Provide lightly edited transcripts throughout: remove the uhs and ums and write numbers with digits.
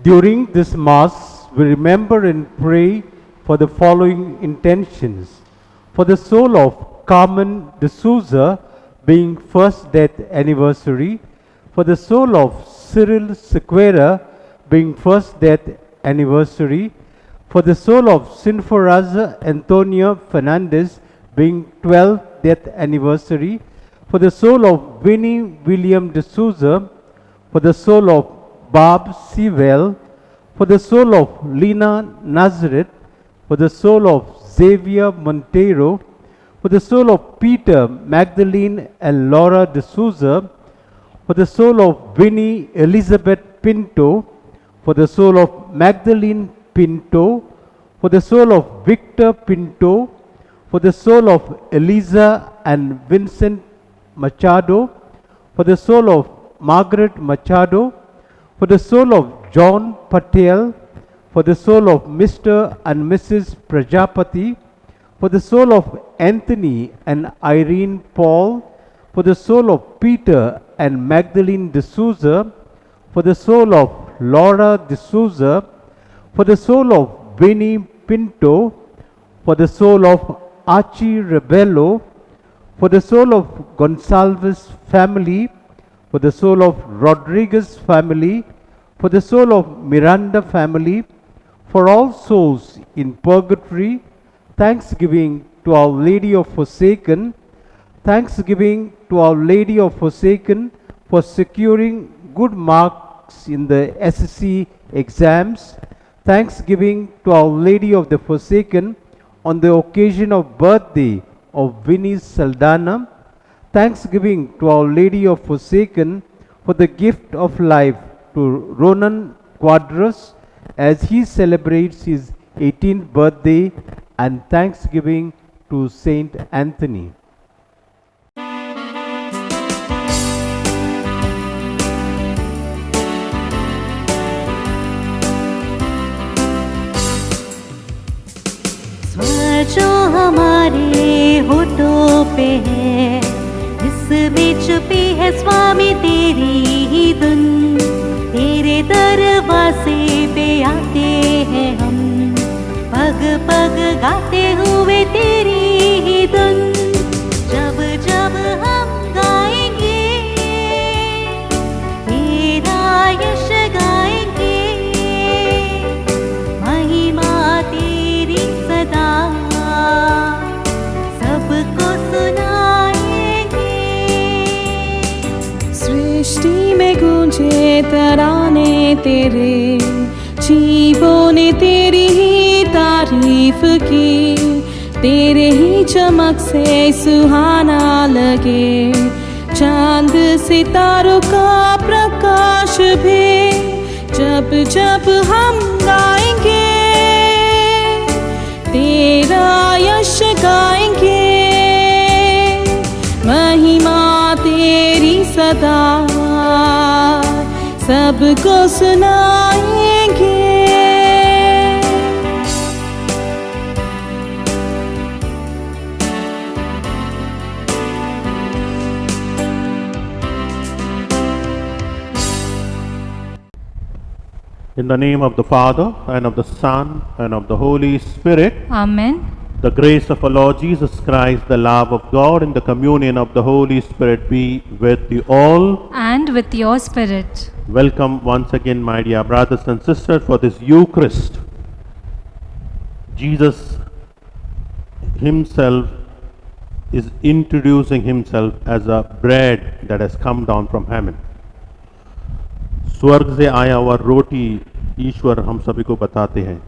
During this Mass, we remember and pray for the following intentions. For the soul of Carmen de Souza, being first death anniversary. For the soul of Cyril Sequeira, being first death anniversary. For the soul of Sinforaza Antonio Fernandez, being 12th death anniversary. For the soul of Winnie William de Souza. For the soul of Bob Sewell. For the soul of Lena Nazareth. For the soul of Xavier Monteiro. For the soul of Peter, Magdalene and Laura de Souza. For the soul of Winnie Elizabeth Pinto. For the soul of Magdalene Pinto. For the soul of Victor Pinto. For the soul of Eliza and Vincent Machado. For the soul of Margaret Machado. For the soul of John Patel. For the soul of Mr. and Mrs. Prajapati. For the soul of Anthony and Irene Paul. For the soul of Peter and Magdalene de Souza. For the soul of Laura de Souza. For the soul of Winnie Pinto. For the soul of Archie Rebello. For the soul of Gonsalves family. For the soul of Rodriguez family. For the soul of Miranda family. For all souls in purgatory. Thanksgiving to Our Lady of Forsaken. Thanksgiving to Our Lady of Forsaken for securing good marks in the SSC exams. Thanksgiving to Our Lady of the Forsaken on the occasion of birthday of Winnie Saldana. Thanksgiving to Our Lady of Forsaken for the gift of life to Ronan Quadras as he celebrates his 18th birthday, and thanksgiving to Saint Anthony. स्वर जो हमारे होठों पे है, इसमें छुपी है स्वामी तेरी ही धुन। तेरे दरवाजे पे आते हैं हम, पग पग गाते हुए तेरी ही धुन। जब जब हम गाएंगे तेरा यश गाएंगे, महिमा तेरी सदा सबको सुनाएंगे। सृष्टि में गूंजे तराने तेरे, जीवों ने तेरी ही तारीफ की। तेरे ही चमक से सुहाना लगे चांद सितारों का प्रकाश भी। जब जब हम गाएंगे तेरा यश गाएंगे, महिमा तेरी सदा सबको सुनाएंगे। In the name of the Father, and of the Son, and of the Holy Spirit. Amen. The grace of our Lord Jesus Christ, the love of God, and the communion of the Holy Spirit be with you all. And with your spirit. Welcome once again, my dear brothers and sisters, for this Eucharist. Jesus himself is introducing himself as a bread that has come down from heaven. स्वर्ग से आया हुआ रोटी ईश्वर हम सभी को बताते हैं।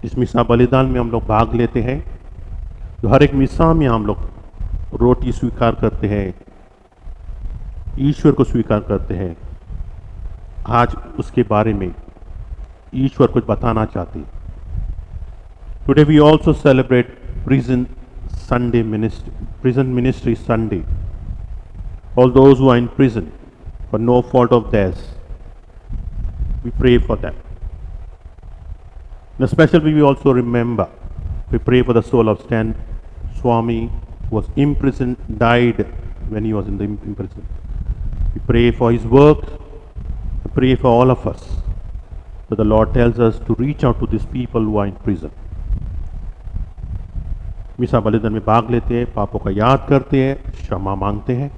इस मिसा बलिदान में हम लोग भाग लेते हैं, तो हर एक मिसा में हम लोग रोटी स्वीकार करते हैं, ईश्वर को स्वीकार करते हैं। आज उसके बारे में ईश्वर कुछ बताना चाहते हैं। Today we also celebrate prison ministry Sunday. All those who are in prison for no fault of theirs, we pray for them. In a special way, we also remember, we pray for the soul of Stan Swami, who was imprisoned, died when he was in prison. We pray for his work, we pray for all of us, So the Lord tells us to reach out to these people who are in prison. मिसा बलिदान में भाग लेते हैं, पापों का याद करते हैं, क्षमा मांगते हैं.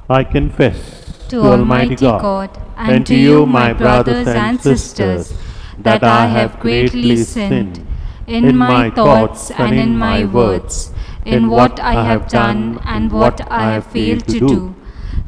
I confess to Almighty God and to you, my brothers and sisters, that I have greatly sinned in my thoughts and in my words, in what I have done and what I have failed to do,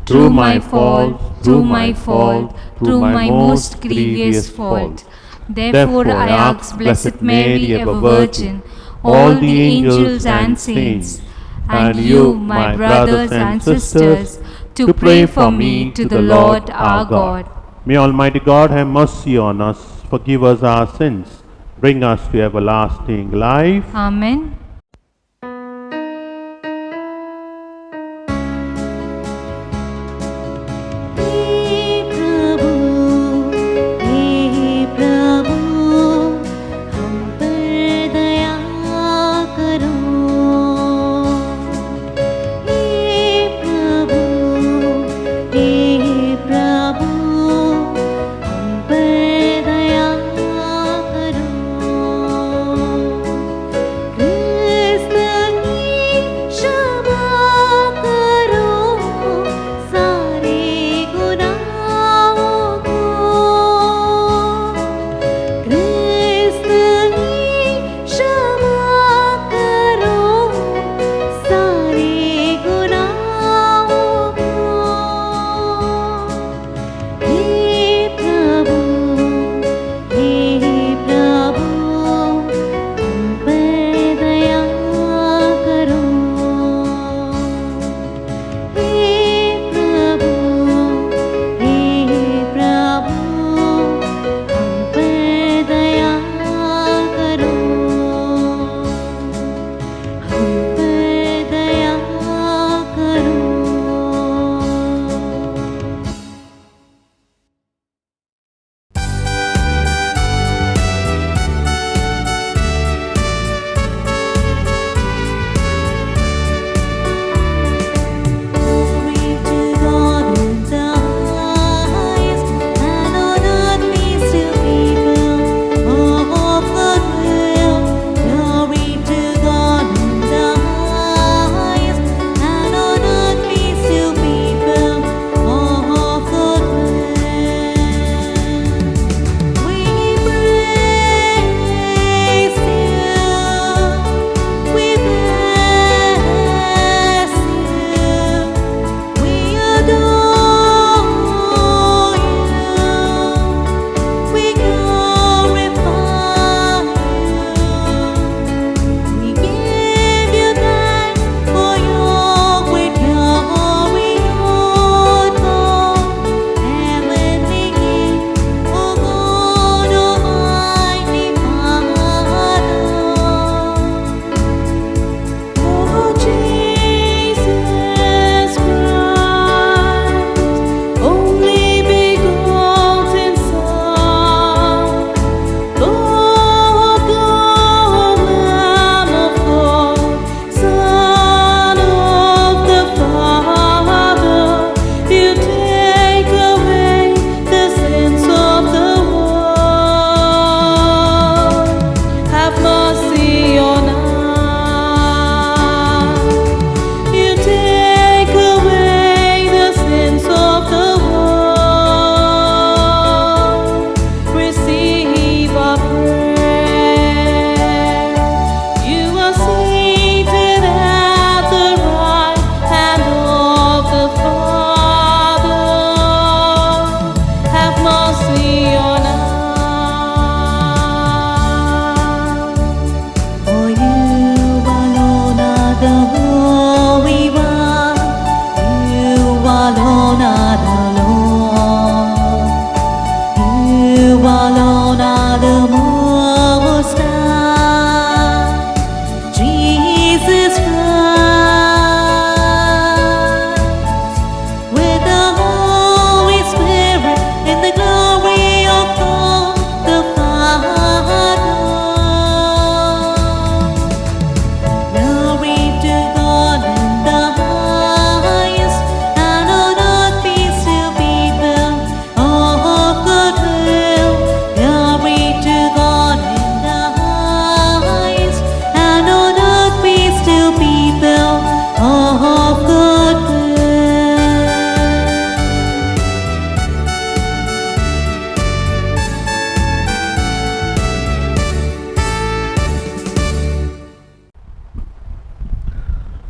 through my fault, through my most grievous fault. Therefore I ask Blessed Mary, ever Virgin, all the angels and saints, and you, my brothers and sisters, to pray for me to the Lord our God. May Almighty God have mercy on us, forgive us our sins, bring us to everlasting life. Amen.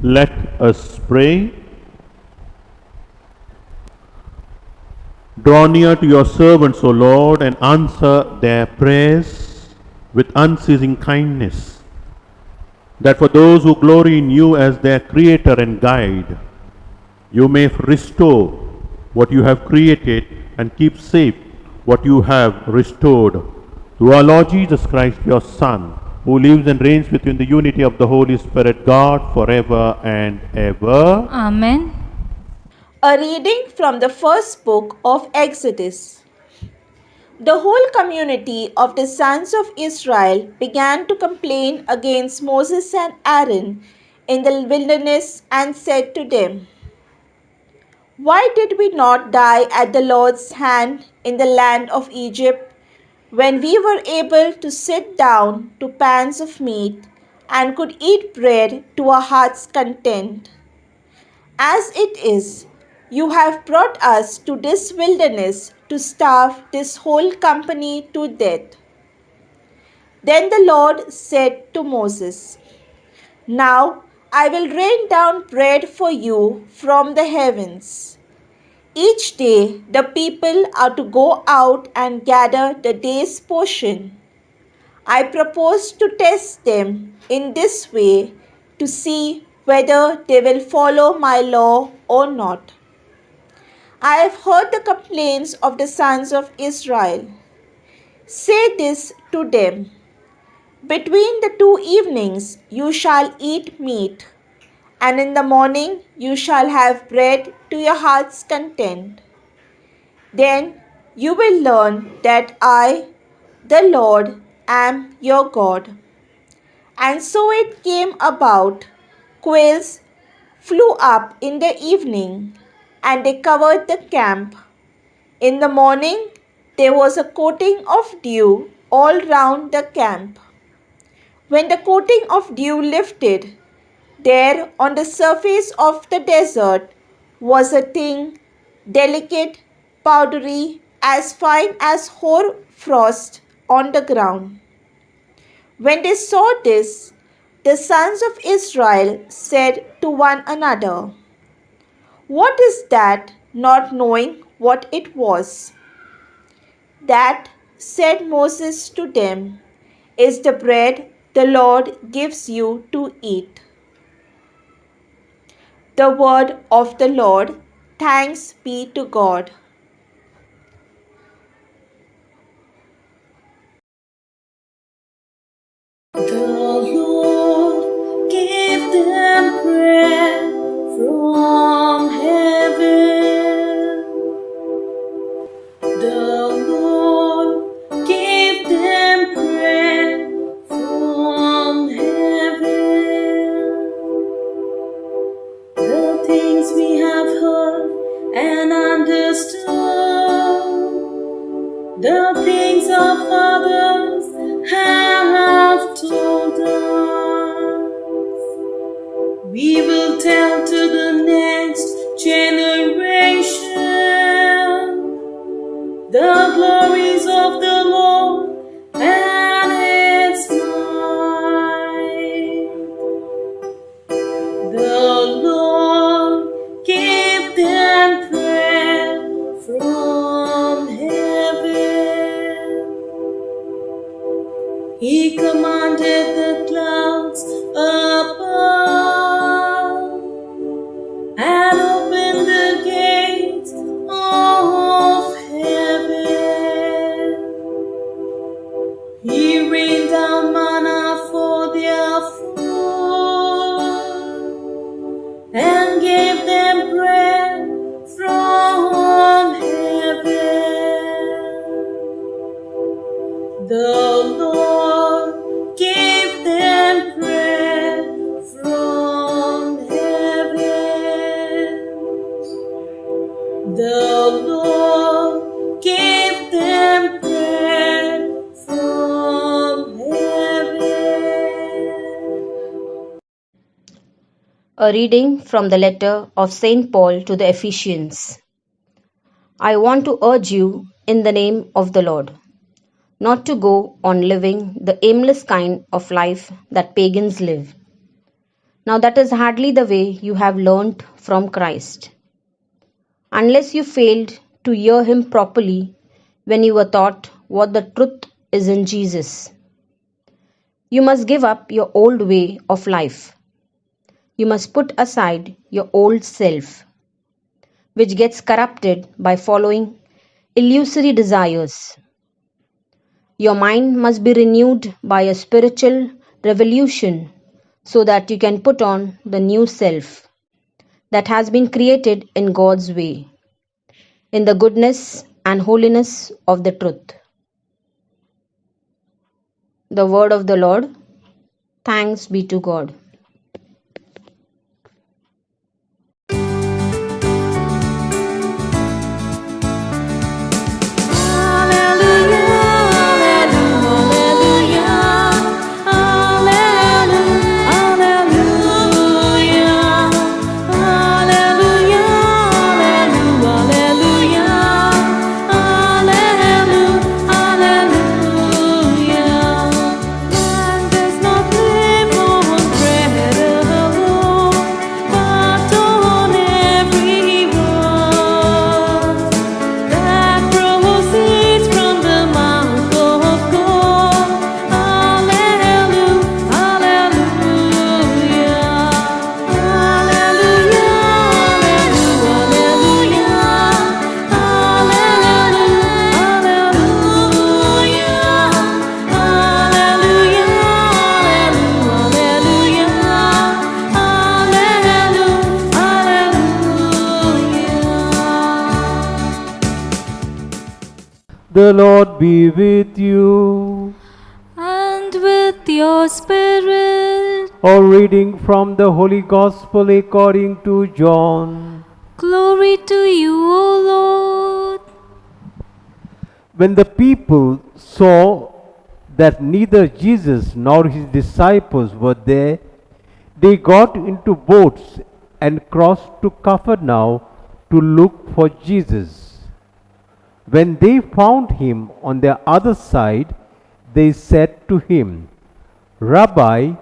Let us pray. Draw near to your servants, O Lord, and answer their prayers with unceasing kindness, that for those who glory in you as their Creator and Guide, you may restore what you have created and keep safe what you have restored. Through our Lord Jesus Christ, your Son, who lives and reigns with you in the unity of the Holy Spirit, God, forever and ever. Amen. A reading from the first book of Exodus. The whole community of the sons of Israel began to complain against Moses and Aaron in the wilderness and said to them, "Why did we not die at the Lord's hand in the land of Egypt, when we were able to sit down to pans of meat and could eat bread to our heart's content? As it is, you have brought us to this wilderness to starve this whole company to death." Then the Lord said to Moses, "Now I will rain down bread for you from the heavens. Each day the people are to go out and gather the day's portion. I propose to test them in this way to see whether they will follow my law or not. I have heard the complaints of the sons of Israel. Say this to them: between the 2 evenings you shall eat meat, and in the morning you shall have bread to your heart's content. Then you will learn that I, the Lord, am your God." And so it came about, quails flew up in the evening, and they covered the camp. In the morning there was a coating of dew all round the camp. When the coating of dew lifted, there on the surface of the desert was a thing delicate, powdery, as fine as hoar frost on the ground. When they saw this, the sons of Israel said to one another, "What is that?" not knowing what it was. "That," said Moses to them, "is the bread the Lord gives you to eat." The word of the Lord. Thanks be to God. The Lord gave them bread from heaven. The Lord gave them bread from heaven. The things we have heard and understood, the things our fathers have told us, we will tell to the next generation the glories of the Lord and its might. The Lord gave them bread from heaven. He commanded the clouds above and opened the gates of heaven. He rained down manna for their food and gave them bread from heaven. The Lord gave them bread from heaven. The Lord gave them bread from heaven. A reading from the letter of St. Paul to the Ephesians. I want to urge you, in the name of the Lord, not to go on living the aimless kind of life that pagans live. Now that is hardly the way you have learnt from Christ. Unless you failed to hear him properly when you were taught what the truth is in Jesus. You must give up your old way of life. You must put aside your old self, which gets corrupted by following illusory desires. Your mind must be renewed by a spiritual revolution so that you can put on the new self that has been created in God's way, in the goodness and holiness of the truth. The word of the Lord. Thanks be to God. The Lord be with you. And with your spirit. A reading from the Holy Gospel according to John. Glory to you, O Lord. When the people saw that neither Jesus nor his disciples were there, they got into boats and crossed to Capernaum to look for Jesus. When they found him on the other side, they said to him, Rabbi,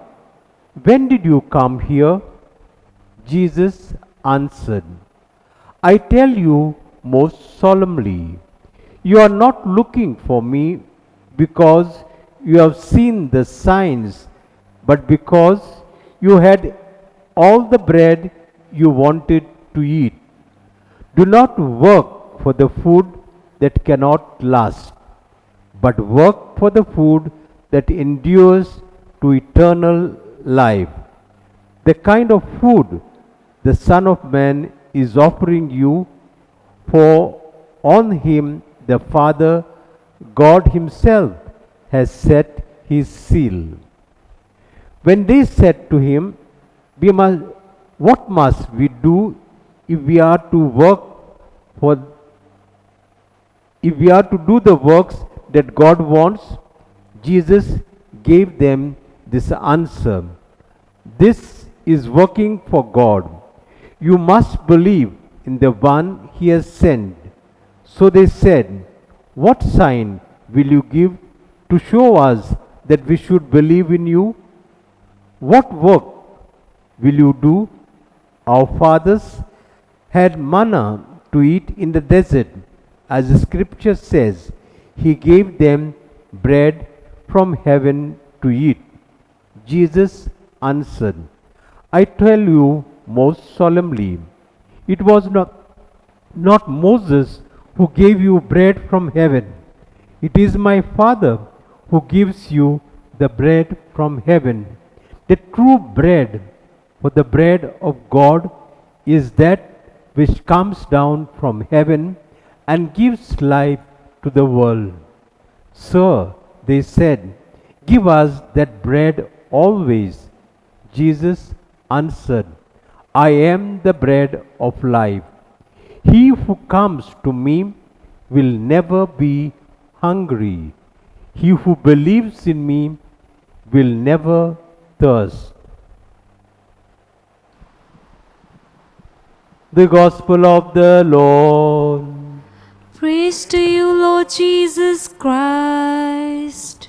when did you come here? Jesus answered, I tell you most solemnly, you are not looking for me because you have seen the signs, but because you had all the bread you wanted to eat. Do not work for the food that cannot last, but work for the food that endures to eternal life, the kind of food the Son of Man is offering you, for on him the Father, God himself, has set his seal. When they said to him, what must we do if we are to do the works that God wants? Jesus gave them this answer. This is working for God. You must believe in the one he has sent. So they said, what sign will you give to show us that we should believe in you? What work will you do? Our fathers had manna to eat in the desert. As the scripture says, he gave them bread from heaven to eat. Jesus answered, I tell you most solemnly, it was not Moses who gave you bread from heaven. It is my Father who gives you the bread from heaven. The true bread, for the bread of God is that which comes down from heaven and gives life to the world. Sir, they said, give us that bread always. Jesus answered, I am the bread of life. He who comes to me will never be hungry. He who believes in me will never thirst. The Gospel of the Lord. Praise to you, Lord Jesus Christ.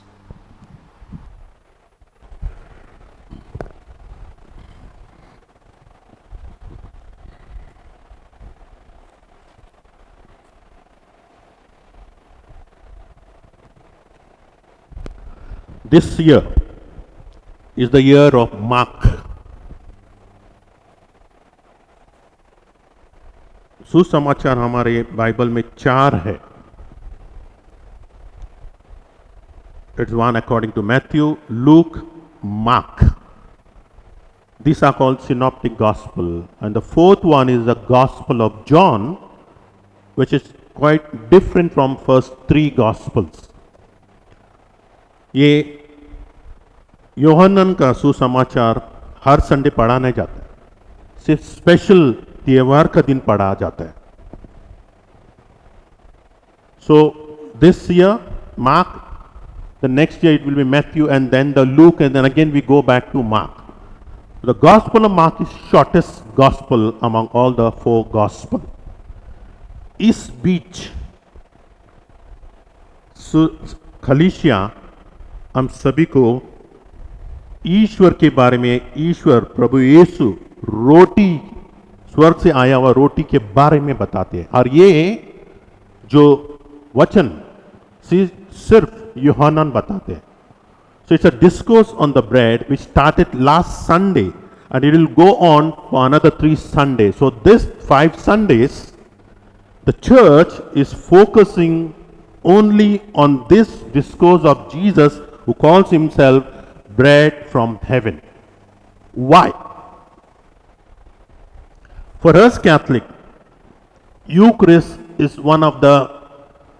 This year is the year of Mark. सुसमाचार हमारे Bible में 4 है. It's one according to Matthew, Luke, Mark. These are called synoptic gospel. And the fourth one is the gospel of John, which is quite different from first 3 gospels. ये योहन्नन का सुसमाचार हर Sunday पढ़ा नहीं जाता है, सिर्फ स्पेशल त्योहार का दिन पढ़ा जाता है. So this year Mark, the next year it will be Matthew, and then the Luke, and then again we go back to Mark. The Gospel of Mark is shortest gospel among all the 4 gospel. इस बीच खलीसिया हम सभी को ईश्वर के बारे में, ईश्वर प्रभु यीशु रोटी, स्वर्ग से आया हुआ रोटी के बारे में बताते हैं. और ये जो वचन सिर्फ यूहन्ना बताते हैं. So it's a discourse on the bread which started last Sunday and it will go on for another 3 Sundays. So this 5 Sundays, the church is focusing only on this discourse of Jesus, who calls himself bread from heaven. Why? For us Catholic, Eucharist is one of the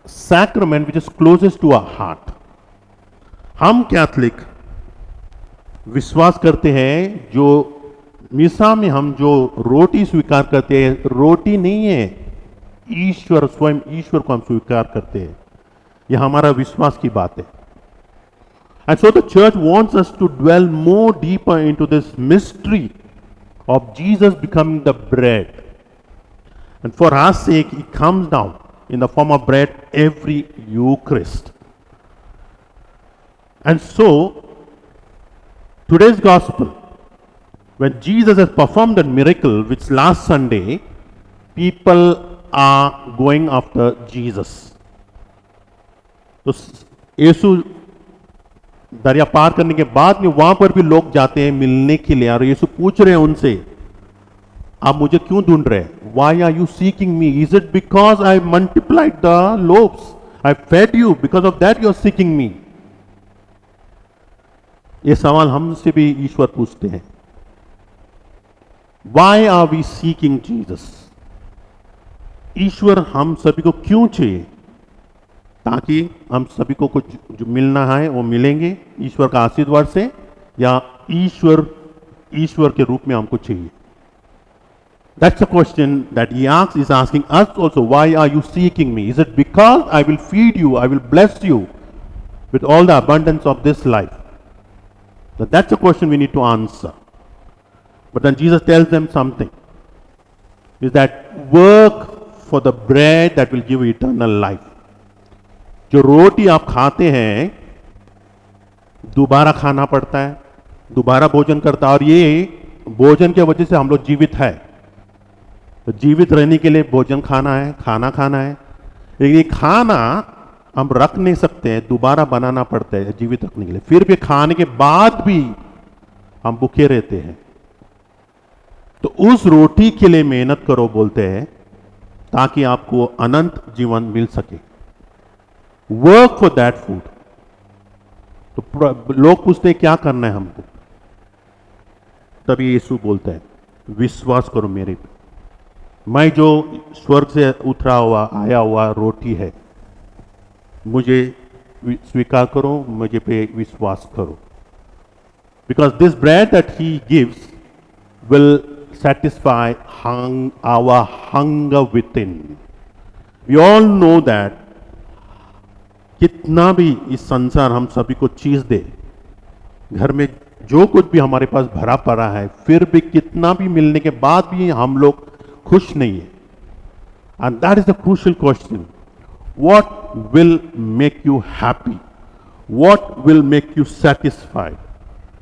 sacrament which is closest to our heart. हम Catholic विश्वास करते हैं, जो मिसा में हम जो रोटी स्वीकार करते हैं, रोटी नहीं है, ईश्वर, स्वयं ईश्वर को हम स्वीकार करते हैं. यह हमारा विश्वास की बात है. And so the church wants us to dwell more deeper into this mystery of Jesus becoming the bread. And for our sake, he comes down in the form of bread every Eucharist. And so, today's gospel, when Jesus has performed that miracle, which last Sunday, people are going after Jesus. तो यीशु दरिया पार करने के बाद में वहां पर भी लोग जाते हैं मिलने के लिए, और यीशु पूछ रहे हैं उनसे, आप मुझे क्यों ढूंढ रहे हैं? Why are you seeking me? Is it because I multiplied the loaves? I fed you. Because of that you are seeking me. ये सवाल हमसे भी ईश्वर पूछते हैं. Why are we seeking Jesus? ईश्वर हम सभी को क्यों चाहिए? ताकि हम सभी को कुछ जो मिलना है वो मिलेंगे ईश्वर का आशीर्वाद से, या ईश्वर के रूप में हमको चाहिए. That's the question that he asks, is asking us also. Why are you seeking me? Is it because I will feed you, I will bless you with all the abundance of this life? So that's a question we need to answer. But then Jesus tells them something, is that work for the bread that will give you eternal life. जो रोटी आप खाते हैं दोबारा खाना पड़ता है, दोबारा भोजन करता है, और ये भोजन के वजह से हम लोग जीवित है. तो जीवित रहने के लिए भोजन खाना है, खाना खाना है. लेकिन ये खाना हम रख नहीं सकते हैं, दोबारा बनाना पड़ता है जीवित रखने के लिए. फिर भी खाने के बाद भी हम भूखे रहते हैं. तो उस रोटी के लिए मेहनत करो बोलते हैं, ताकि आपको अनंत जीवन मिल सके. Work for that food. तो लोग पूछते हैं क्या करना है हमको, तभी यीशु बोलते हैं विश्वास करो मेरे पे, मैं जो स्वर्ग से उतरा हुआ आया हुआ रोटी है, मुझे स्वीकार करो, मुझे पे विश्वास करो. Because this bread that he gives will satisfy our hunger within. We all know that कितना भी इस संसार हम सभी को चीज दे, घर में जो कुछ भी हमारे पास भरा पड़ा है, फिर भी कितना भी मिलने के बाद भी हम लोग खुश नहीं है. And that is the crucial question. What will make you happy? What will make you satisfied?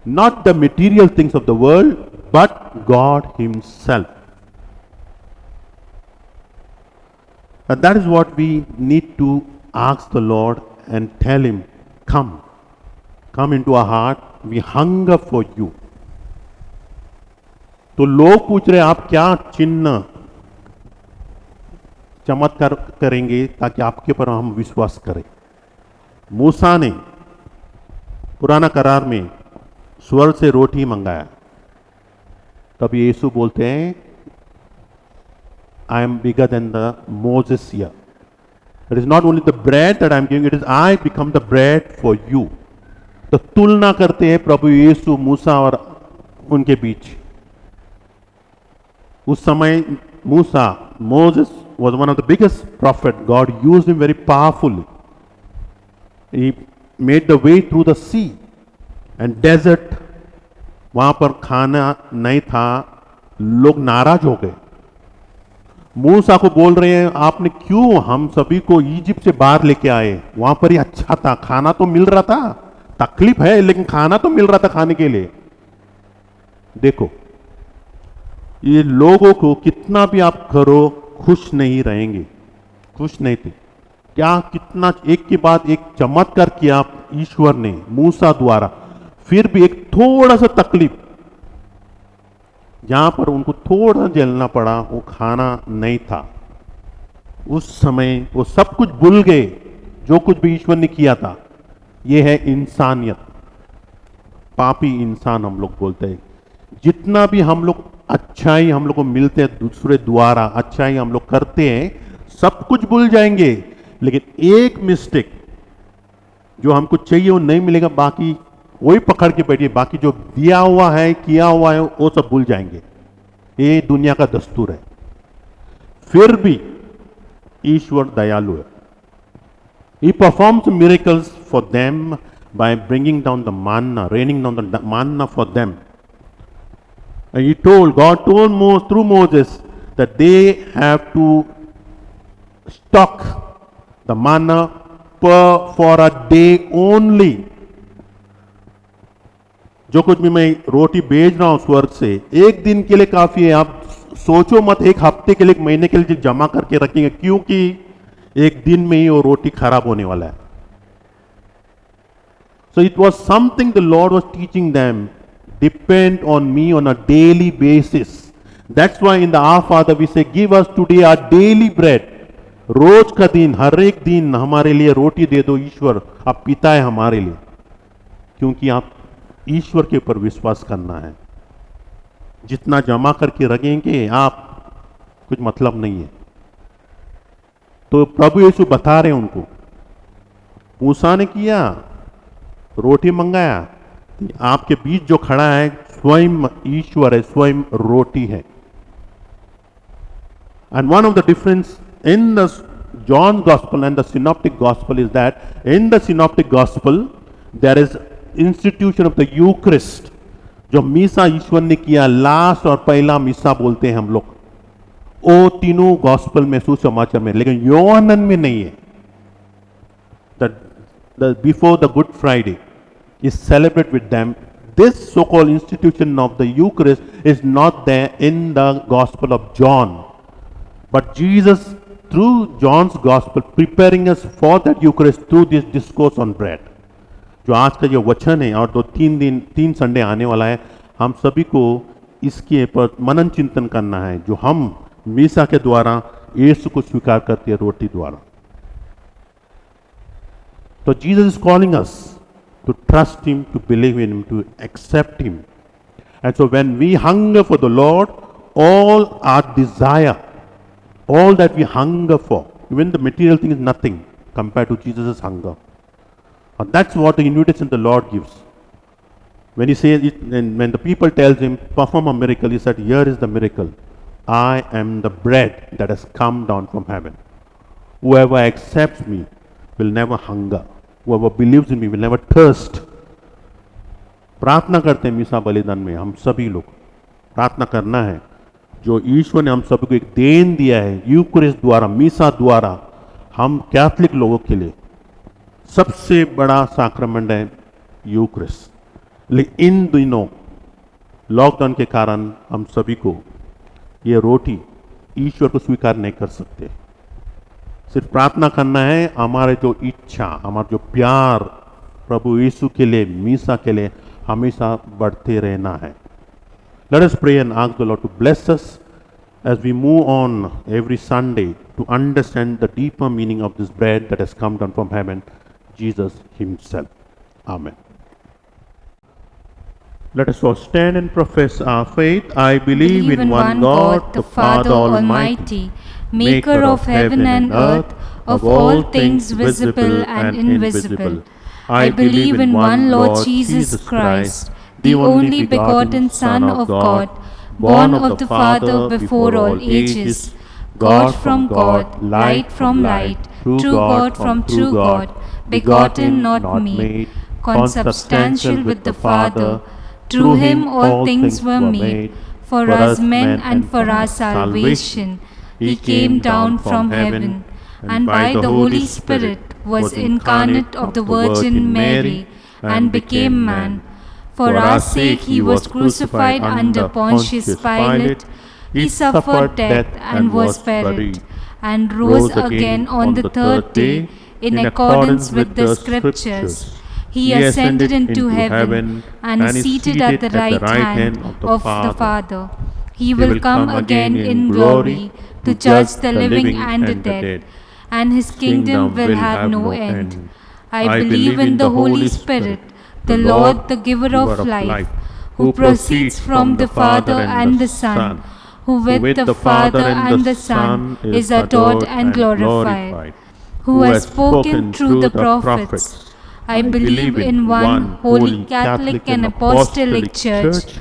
Not the material things of the world, but God Himself. And that is what we need to ask the Lord and tell Him, come. come into our heart, we hunger for you. तो लोग पूछ रहे आप क्या चिन्ह चमत्कार करेंगे ताकि आपके पर हम विश्वास करें। मूसा ने पुराना करार में स्वर्ग से रोटी मंगाया, तब यीशु बोलते हैं I am bigger than the Moses here. It is not only the bread that I am giving, it is I become the bread for you. तो तुलना करते हैं प्रभु यीशु मूसा और उनके बीच। उस समय मूसा, Moses was one of the biggest prophet. God used him very powerfully. He made the way through the sea and desert. वहां पर खाना नहीं था, लोग नाराज हो गए। मूसा को बोल रहे हैं आपने क्यों हम सभी को इजिप्ट से बाहर लेके आए, वहां पर ही अच्छा था, खाना तो मिल रहा था, तकलीफ है लेकिन खाना तो मिल रहा था खाने के लिए। देखो ये लोगों को कितना भी आप करो खुश नहीं रहेंगे, खुश नहीं थे। क्या कितना एक के बाद एक चमत्कार किया ईश्वर ने मूसा द्वारा, फिर भी एक थोड़ा सा तकलीफ जहां पर उनको थोड़ा झेलना पड़ा, वो खाना नहीं था। उस समय वो सब कुछ भूल गए जो कुछ भी ईश्वर ने किया था। ये है इंसानियत, पापी इंसान हम लोग बोलते हैं। जितना भी हम लोग अच्छाई हम लोग को मिलते हैं दूसरे द्वारा, अच्छाई हम लोग करते हैं, सब कुछ भूल जाएंगे, लेकिन एक मिस्टेक जो हमको चाहिए वो नहीं मिलेगा, बाकी वही पकड़ के बैठिए, बाकी जो दिया हुआ है किया हुआ है वो सब भूल जाएंगे। ये दुनिया का दस्तूर है। फिर भी ईश्वर दयालु है। He performs miracles for them by bringing down the manna, raining down the manna for them. And God told Moses through Moses that they have to stock the manna for a day only. जो कुछ भी मैं रोटी भेज रहा हूं स्वर्ग से, एक दिन के लिए काफी है। आप सोचो मत एक हफ्ते के लिए, एक महीने के लिए जमा करके रखेंगे, क्योंकि एक दिन में ही वो रोटी खराब होने वाला है। So it was something the Lord was teaching them. Depend on me on a daily basis. That's why in the Our Father we say, give us today our daily bread. रोज का दिन, हर एक दिन हमारे लिए रोटी दे दो ईश्वर, आप पिता है हमारे लिए, क्योंकि आप ईश्वर के ऊपर विश्वास करना है। जितना जमा करके रखेंगे आप, कुछ मतलब नहीं है। तो प्रभु यीशु बता रहे हैं उनको, मूसा ने किया, रोटी मंगाया, आपके बीच जो खड़ा है स्वयं ईश्वर है, स्वयं रोटी है। And one of the difference in the John's Gospel and the Synoptic Gospel is that in the Synoptic Gospel there is institution of the Eucharist, जो मीसा ईश्वर ने किया, लास्ट और पहला मीसा बोलते हैं हम लोग, वो तीनों गॉस्पल में सुसमाचार में, लेकिन योहन्ना में नहीं है। The before the Good Friday is celebrated with them. This so-called institution of the Eucharist is not there in the Gospel of John, but Jesus through John's Gospel preparing us for that Eucharist through this discourse on bread. जो आज का जो वचन है और 3 Sunday आने वाला है, हम सभी को इसके पर मनन चिंतन करना है, जो हम मीसा के द्वारा यीशु को स्वीकार करते हैं रोटी द्वारा। तो Jesus is calling us to trust him, to believe in him, to accept him. And so when we hunger for the Lord, all our desire, all that we hunger for, even the material thing is nothing compared to Jesus' hunger. And that's what the invitation the Lord gives. When he says it, when the people tells him, perform a miracle, he said, here is the miracle. I am the bread that has come down from heaven. Whoever accepts me will never hunger. Whoever believes in me will never thirst. प्रार्थना करते हैं मीसा बलिदान में, हम सभी लोग प्रार्थना करना है, जो ईश्वर ने हम सभी को एक देन दिया है यूकरिस्ट द्वारा, मीसा द्वारा। हम कैथलिक लोगों के लिए सबसे बड़ा साक्रामेंट है यूकरिस्ट। लेकिन इन दिनों लॉकडाउन के कारण हम सभी को ये रोटी ईश्वर को स्वीकार नहीं कर सकते। सिर्फ प्रार्थना करना है, हमारे जो इच्छा, हमारा जो प्यार प्रभु यीशु के लिए, मीसा के लिए हमेशा बढ़ते रहना है. Let us pray and ask the Lord to bless us as we move on every Sunday to understand the deeper meaning of this bread that has come down from heaven, Jesus Himself. Amen. Let us all stand and profess our faith. I believe in one God, the Father Almighty, maker of heaven and earth, of all things visible and invisible. I believe in one Lord Jesus Christ, the only begotten Son of God, born of the Father before all ages, God from God, light from light, true God from true God, begotten, not made, consubstantial with the Father. Through Him all things were made. For us men and for our salvation, He came down from heaven, and by the Holy Spirit was incarnate of the Virgin Mary, and became man. For our sake He was crucified under Pontius Pilate. He suffered death and was buried, and rose again on the third day in accordance with the Scriptures. He ascended into heaven and is seated at the right hand of the Father. He will come again in glory to judge the living and the dead, and His kingdom will have no end. I believe in the Holy Spirit, the Lord, the giver of life, who proceeds from the Father and the Son, who with the Father and the Son is adored and glorified, who has spoken through the prophets. I believe in one holy Catholic and Apostolic Church.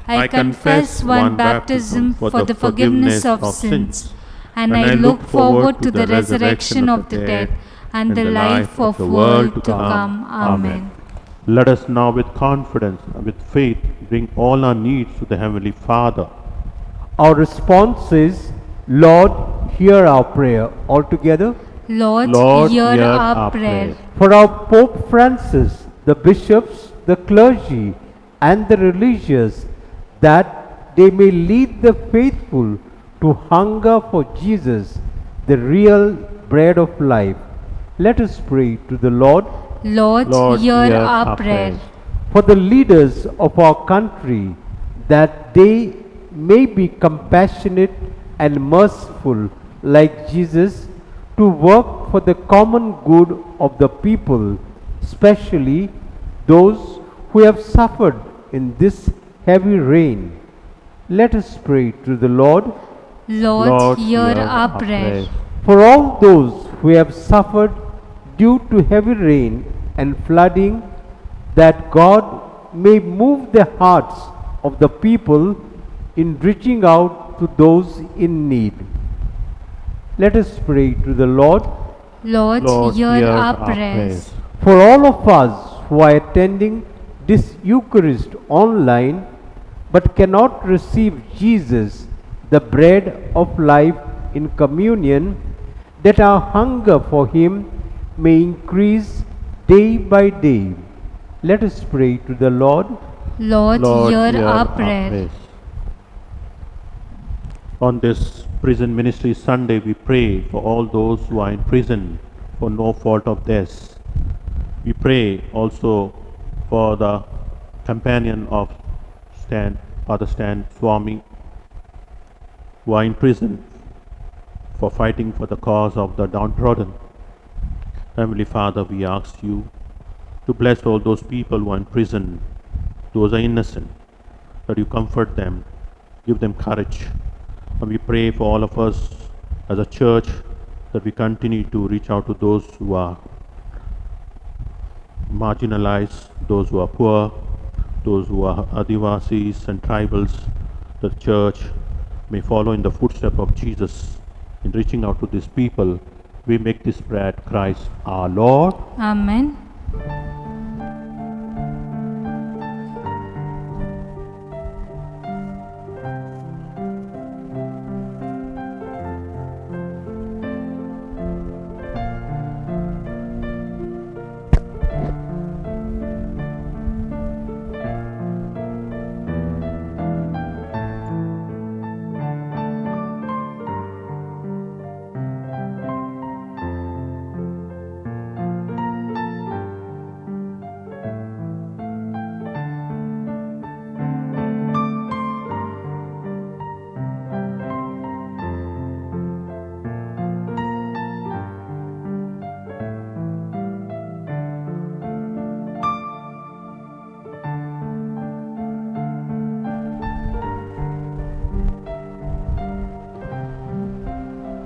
I confess one baptism for the forgiveness of sins, and I look forward to the resurrection of the dead and the life of the world to come. Amen. Let us now with confidence and with faith bring all our needs to the Heavenly Father. Our response is, Lord, hear our prayer. All together. Lord, Lord, hear hear our our prayer. prayer. For our Pope Francis, the bishops, the clergy, and the religious, that they may lead the faithful to hunger for Jesus, the real bread of life. Let us pray to the Lord. Lord, Lord, hear hear our our prayer. prayer. For the leaders of our country, that they may be compassionate and merciful like Jesus, to work for the common good of the people, especially those who have suffered in this heavy rain. Let us pray to the Lord. Lord, hear our prayer. For all those who have suffered due to heavy rain and flooding, that God may move the hearts of the people in reaching out to those in need. Let us pray to the Lord. Lord, Lord, hear hear our our prayers. For all of us who are attending this Eucharist online but cannot receive Jesus, the bread of life, in communion, that our hunger for Him may increase day by day. Let us pray to the Lord. Lord, hear our prayer. On this prison ministry Sunday, we pray for all those who are in prison for no fault of theirs. We pray also for the companion of Father Stan Swami, who are in prison for fighting for the cause of the downtrodden. Heavenly Father, we ask you to bless all those people who are in prison, those are innocent, that you comfort them, give them courage. And we pray for all of us as a church that we continue to reach out to those who are marginalized, those who are poor, those who are Adivasis and tribals. The church may follow in the footsteps of Jesus in reaching out to these people. We make this prayer at Christ our Lord. Amen.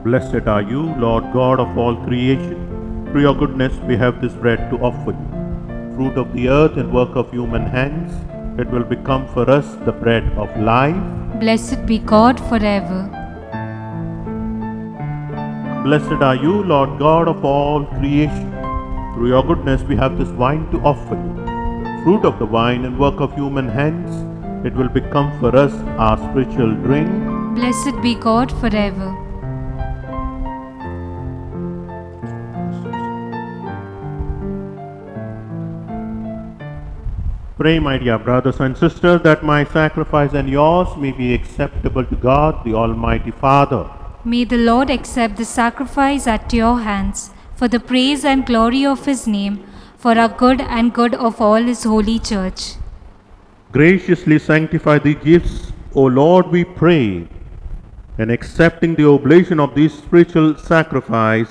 Blessed are you, Lord God of all creation. Through your goodness we have this bread to offer you. Fruit of the earth and work of human hands, it will become for us the bread of life. Blessed be God forever. Blessed are you, Lord God of all creation. Through your goodness we have this wine to offer you. Fruit of the vine and work of human hands, it will become for us our spiritual drink. Blessed be God forever. Pray, my dear brothers and sisters, that my sacrifice and yours may be acceptable to God, the Almighty Father. May the Lord accept the sacrifice at your hands for the praise and glory of his name, for our good and good of all his holy church. Graciously sanctify the gifts, O Lord, we pray, and accepting the oblation of this spiritual sacrifice,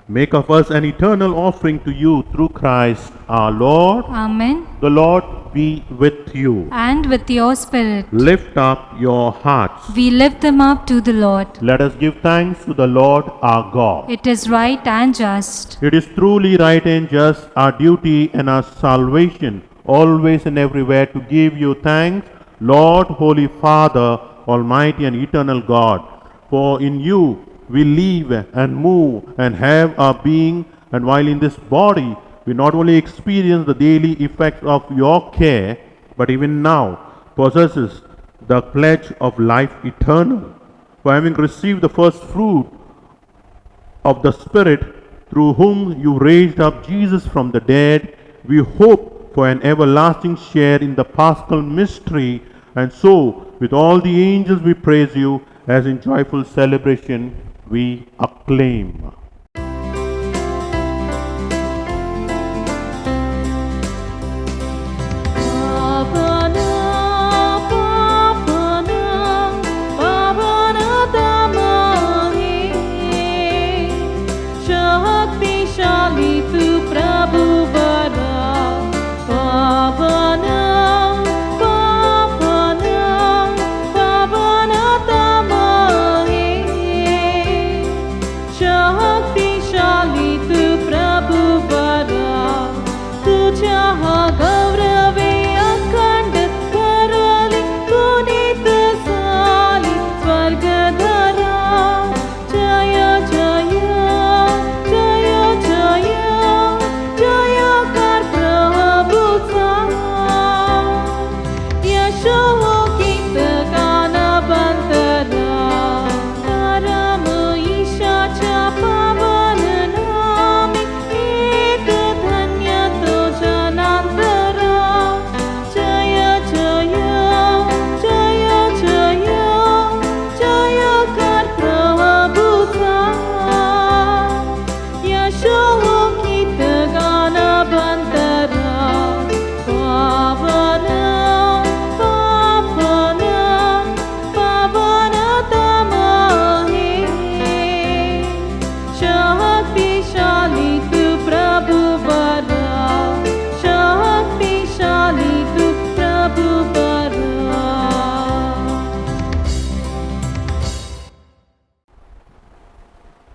make of us an eternal offering to you through Christ our Lord. Amen. The Lord be with you. And with your spirit. Lift up your hearts. We lift them up to the Lord. Let us give thanks to the Lord our God. It is right and just. It is truly right and just, our duty and our salvation, always and everywhere to give you thanks, Lord, Holy Father, Almighty and eternal God. For in you we live and move and have our being, and while in this body we not only experience the daily effects of your care, but even now possesses the pledge of life eternal. For having received the first fruit of the Spirit, through whom you raised up Jesus from the dead, we hope for an everlasting share in the Paschal mystery, and so with all the angels we praise you, as in joyful celebration we acclaim.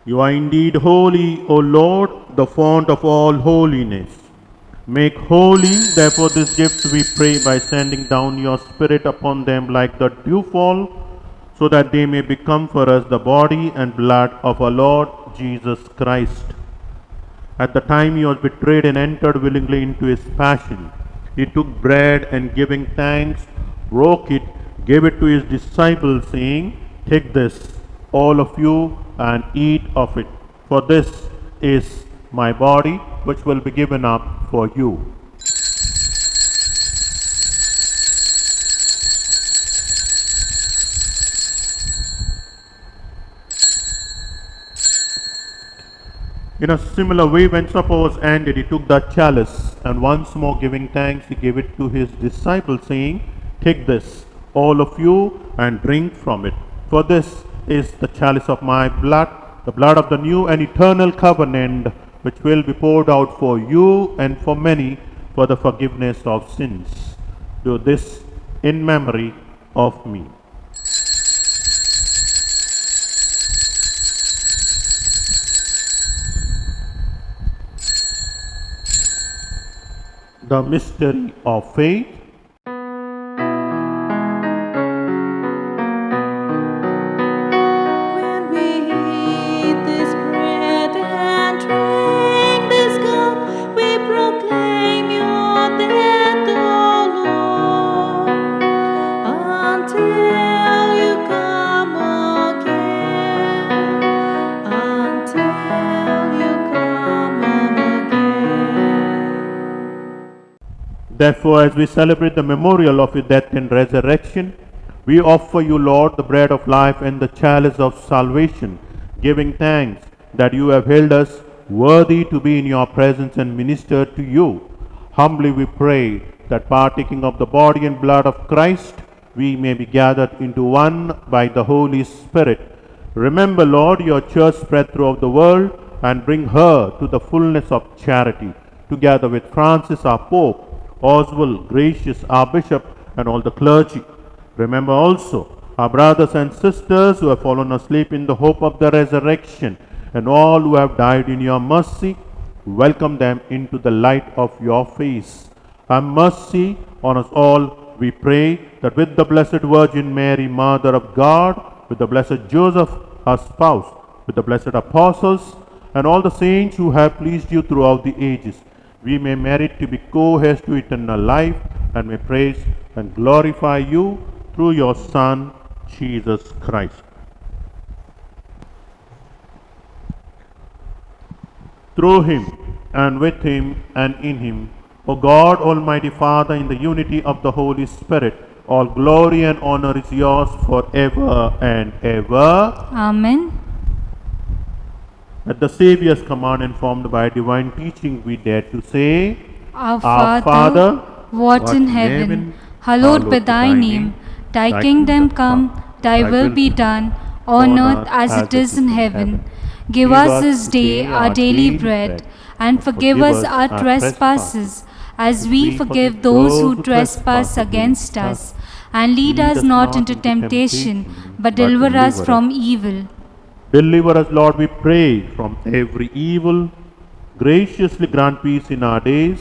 You are indeed holy, O Lord, the fount of all holiness. Make holy, therefore, these gifts, we pray, by sending down your Spirit upon them like the dewfall, so that they may become for us the body and blood of our Lord Jesus Christ. At the time he was betrayed and entered willingly into his passion, he took bread and giving thanks, broke it, gave it to his disciples, saying, "Take this, all of you, and eat of it, for this is my body, which will be given up for you." In a similar way, when supper was ended, he took the chalice, and once more giving thanks, he gave it to his disciples, saying, "Take this, all of you, and drink from it, for this is the chalice of my blood, the blood of the new and eternal covenant, which will be poured out for you and for many for the forgiveness of sins. Do this in memory of me." The mystery of faith. When we eat this bread and drink this cup, we proclaim your death, O Lord, until you come again. Until you come again. Therefore, as we celebrate the memorial of your death and resurrection, we offer you, Lord, the bread of life and the chalice of salvation, giving thanks that you have held us worthy to be in your presence and minister to you. Humbly we pray that partaking of the body and blood of Christ, we may be gathered into one by the Holy Spirit. Remember, Lord, your church spread throughout the world and bring her to the fullness of charity, together with Francis our Pope, Oswald Gracious our Bishop, and all the clergy. Remember also our brothers and sisters who have fallen asleep in the hope of the resurrection, and all who have died in your mercy. Welcome them into the light of your face. Have mercy on us all, we pray, that with the Blessed Virgin Mary, Mother of God, with the Blessed Joseph, her spouse, with the blessed apostles, and all the saints who have pleased you throughout the ages, we may merit to be co-heirs to eternal life, and may praise and glorify you through your Son, Jesus Christ. Through him, and with him, and in him, O God, Almighty Father, in the unity of the Holy Spirit, all glory and honor is yours forever and ever. Amen. At the Saviour's command, informed by divine teaching, we dare to say, Our Our Father, who art in heaven, hallowed be thy name. Thy kingdom come, thy will be done, on earth as it is in heaven. Give us this day our daily bread, and forgive us our trespasses, as we forgive those who trespass against us. And lead us not into temptation, but deliver us from evil. Deliver us, Lord, we pray, from every evil. Graciously grant peace in our days,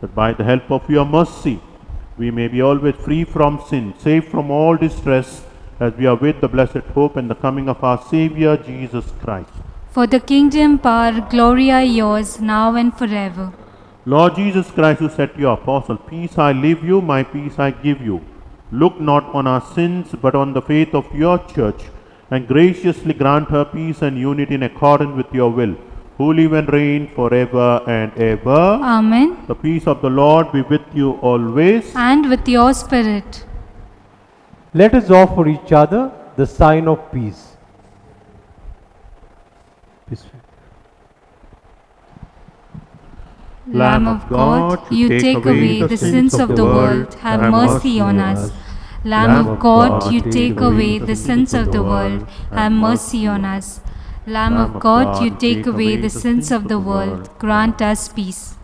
that by the help of your mercy, we may be always free from sin, safe from all distress, as we await the blessed hope and the coming of our Saviour, Jesus Christ. For the kingdom, power, glory are yours, now and forever. Lord Jesus Christ, who said to your apostle, Peace I leave you, my peace I give you. Look not on our sins, but on the faith of your church, and graciously grant her peace and unity in accordance with your will, who live and reign forever and ever. Amen. The peace of the Lord be with you always. And with your spirit. Let us offer each other the sign of peace. Peace. Lamb of God, you take away the sins of the world, have mercy on us. Lamb of God, you take away the sins of the world, have mercy on us. Lamb of God, you take away the sins of the world, grant us peace.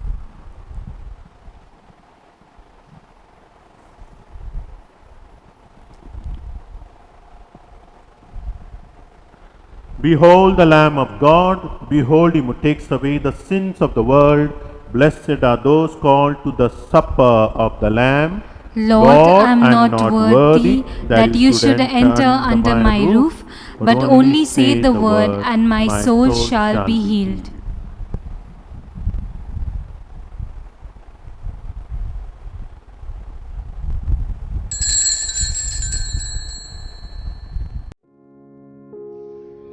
Behold the Lamb of God, behold him who takes away the sins of the world. Blessed are those called to the supper of the Lamb. Lord, I am not worthy that you should enter under my roof, but only say the word, and my soul shall be healed.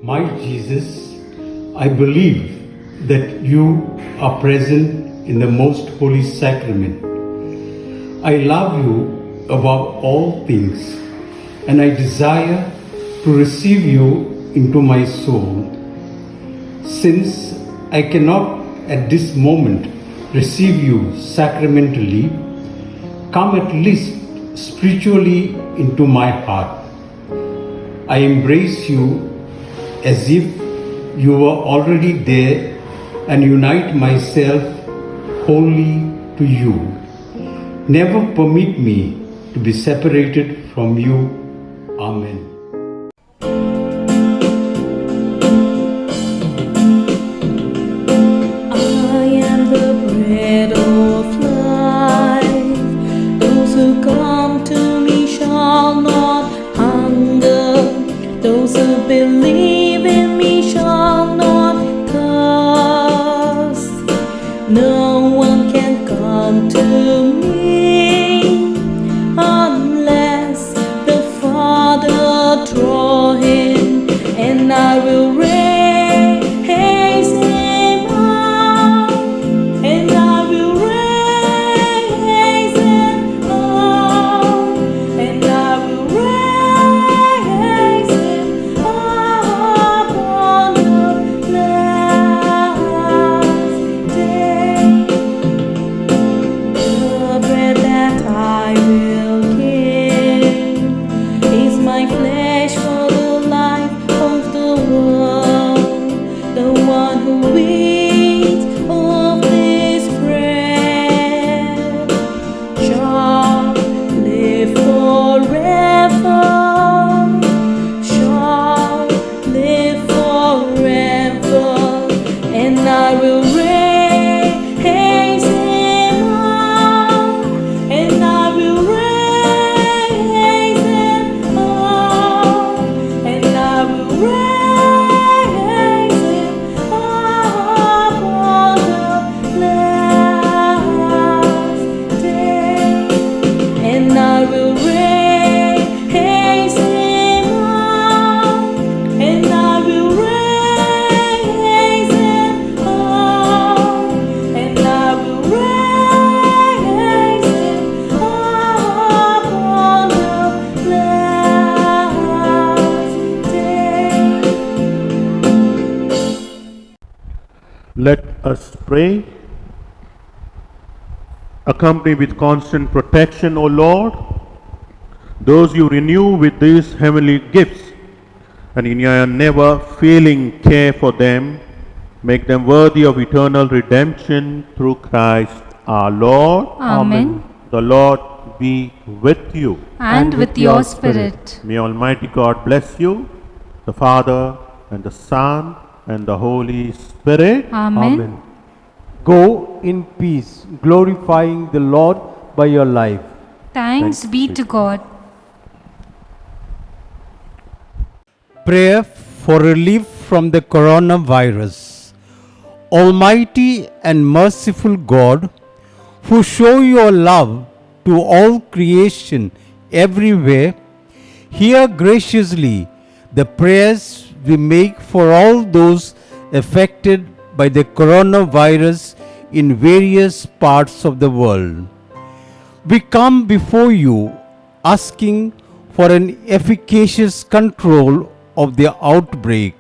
My Jesus, I believe that you are present in the most holy sacrament. I love you above all things, and I desire to receive you into my soul. Since I cannot at this moment receive you sacramentally, come at least spiritually into my heart. I embrace you as if you were already there and unite myself wholly to you. Never permit me to be separated from you. Amen. I am the bread of life. No one can come to me unless the Father draw him, and I will raise him up, and I will raise him up, and I will raise him up on the last day. The bread that I will give is my flesh for the life of the world. The one who eats of this bread shall live forever, shall live forever, and I will raise him up, and I will raise him up, and I will raise him up on the last day, and I will raise him up, and I will raise him up, and I will raise him up on the last day. Let us pray. Accompany with constant protection, O Lord, those you renew with these heavenly gifts, and in your never failing care for them, make them worthy of eternal redemption through Christ our Lord. Amen. The Lord be with you. And with your spirit. May Almighty God bless you, the Father and the Son and the Holy Spirit. Amen. Go in peace, glorifying the Lord by your life. Thanks be to God. Prayer for relief from the coronavirus. Almighty and merciful God, who show your love to all creation everywhere, hear graciously the prayers we make for all those affected by the coronavirus in various parts of the world. We come before you asking for an efficacious control of the outbreak,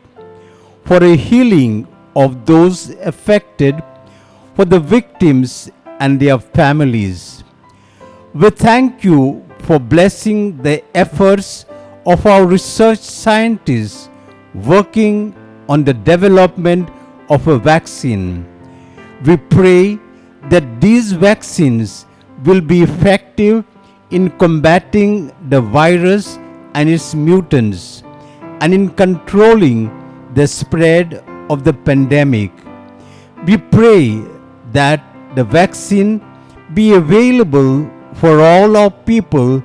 for a healing of those affected, for the victims and their families. We thank you for blessing the efforts of our research scientists working on the development of a vaccine. We pray that these vaccines will be effective in combating the virus and its mutants, and in controlling the spread of the pandemic. We pray that the vaccine be available for all our people,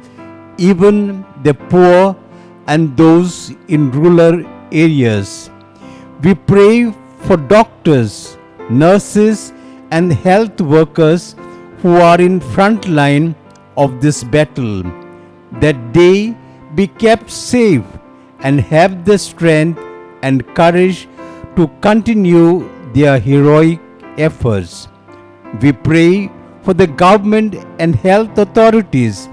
even the poor and those in rural areas. We pray for doctors, nurses, and health workers who are in front line of this battle, that they be kept safe and have the strength and courage to continue their heroic efforts. We pray for the government and health authorities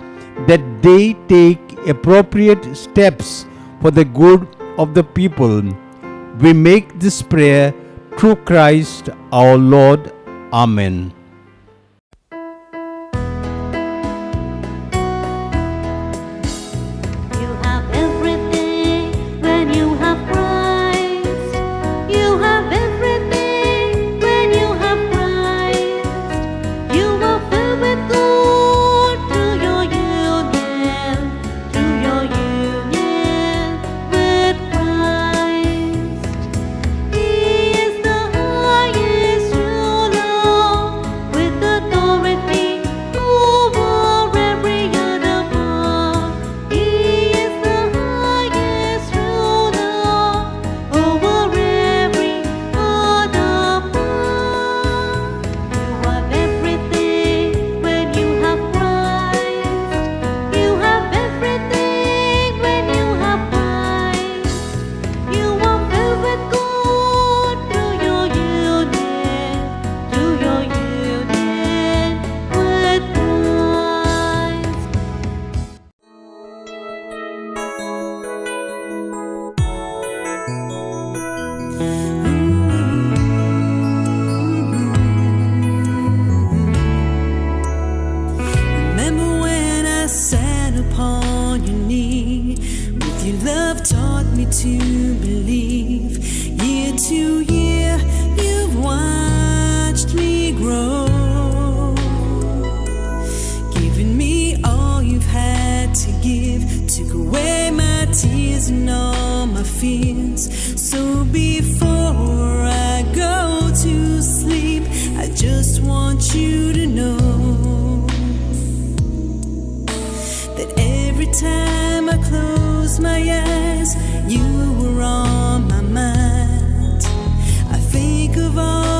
that they take appropriate steps for the good of the people. We make this prayer through Christ our Lord. Amen. You have everything when you have Christ. You have everything when you have Christ. You are filled with good through your union with Christ. He is the highest ruler Your love taught me to believe. Year to year, you've watched me grow, giving me all you've had to give, took away my tears and all my fears. So before I go to sleep, I just want you to know that every time I close my eyes, you were on my mind. I think of all